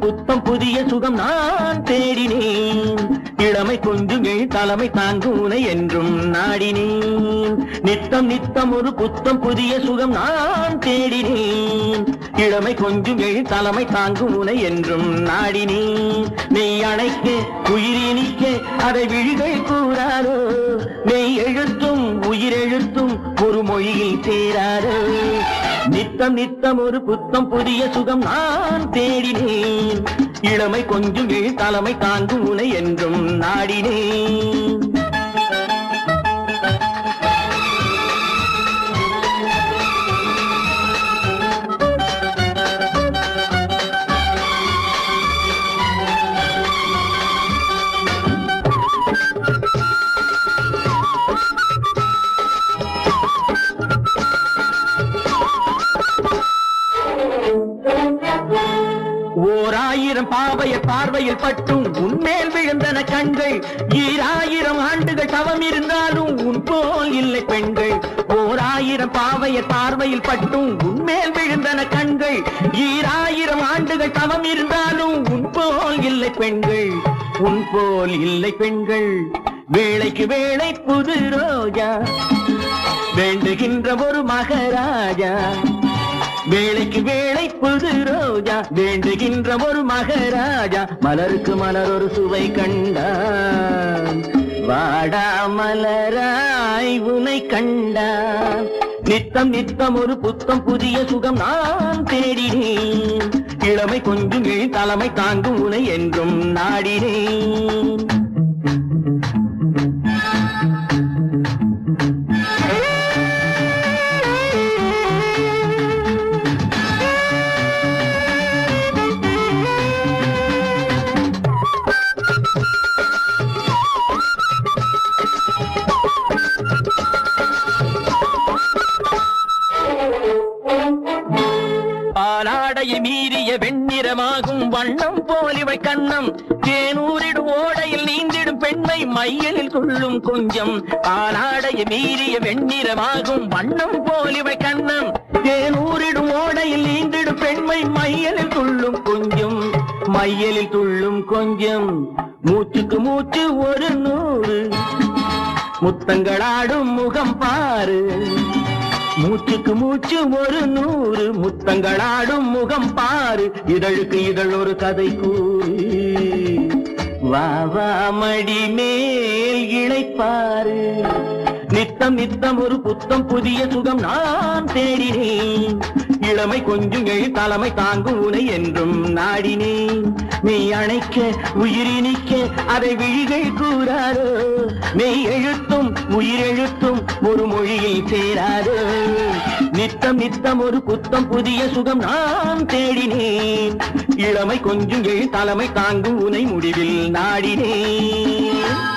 புத்தம் புதிய சுகம் நான் தேடினேன். இளமை கொஞ்சும் தலைமை தாங்குனை என்றும் நாடினேன். நித்தம் நித்தம் ஒரு புத்தம் புதிய சுகம் நான் தேடினேன். இளமை கொஞ்சும் தலைமை தாங்குனை என்றும் நாடினேன். மெய் அணைக்க உயிரினிக்க அதை விழிகள் கூறாரோ, மெய் எழுத்தும் உயிரெழுத்தும் ஒரு மொழியில் சேராரோ. நித்தம் நித்தம் ஒரு புத்தம் புதிய சுகம் நான் தேடினேன். இளமை கொஞ்சும் தலைமை தாங்கும் உனை என்றும் நாடினேன். ஓராயிரம் பாவையர் பார்வையில் பட்டும் உன்மேல் விழுந்தன கண்கள். 2000 ஆண்டுகள் தவம் இருந்தாலும் உன் போல் இல்லை பெண்கள். ஓராயிரம் பாவையர் பார்வையில் பட்டும் உன்மேல் விழுந்தன கண்கள். 2000 ஆண்டுகள் தவம் இருந்தாலும் உன் போல் இல்லை பெண்கள். உன் போல் இல்லை பெண்கள். வேளைக்கு வேளை புது ரோஜா வேண்டுகின்ற ஒரு மகாராஜா. வேளைக்கு வேளை புது ரோஜா வேண்டுகின்ற ஒரு மகாராஜா. மலருக்கு மலர் ஒரு சுவை கண்டான், வாடா மலராய் உனை கண்டான். நித்தம் நித்தம் ஒரு புத்தம் புதிய சுகம் நான் தேடினேன். இளமை கொஞ்சும் தலைமை தாங்கும் உனை என்றும் நாடினேன். பாலாடையை மீறிய வெண்ணிறமாகும் வண்ணம் போலிவை கண்ணம். தேனூரிடும் ஓடையில் நீந்திடும் பெண்மை மையலில் துள்ளும் கொஞ்சம். பாலாடையை மீறிய வெண்ணிறமாகும் வண்ணம் போலிவை கண்ணம். தேனூரிடும் ஓடையில் நீந்திடும் பெண்மை மையலில் துள்ளும் கொஞ்சம். மையலில் துள்ளும் கொஞ்சம். மூச்சுக்கு மூச்சு ஒரு 100 முத்தங்களாடும் முகம் பாரு. மூச்சுக்கு மூச்சு ஒரு 100 முத்தங்களாடும் முகம் பாரு. இதழுக்கு இதழ் ஒரு கதை கூறு. வா வா மடி மேல் இளைப்பாரு. நித்தம் நித்தம் ஒரு புத்தம் புதிய சுகம் நான் தேடினேன். இளமை கொஞ்சும் தலைமை தாங்கும் உனை என்றும் நாடினேன். மெய் அணைக்க உயிரினிக்க அதை விழிகள் கூறாரோ, மெய் எழுத்தும் உயிரெழுத்தும் ஒரு மொழியில் சேராரோ. நித்தம் நித்தம் ஒரு புத்தம் புதிய சுகம் நான் தேடினேன். இளமை கொஞ்சும் தலைமை தாங்கும் உனை முடிவில் நாடினேன்.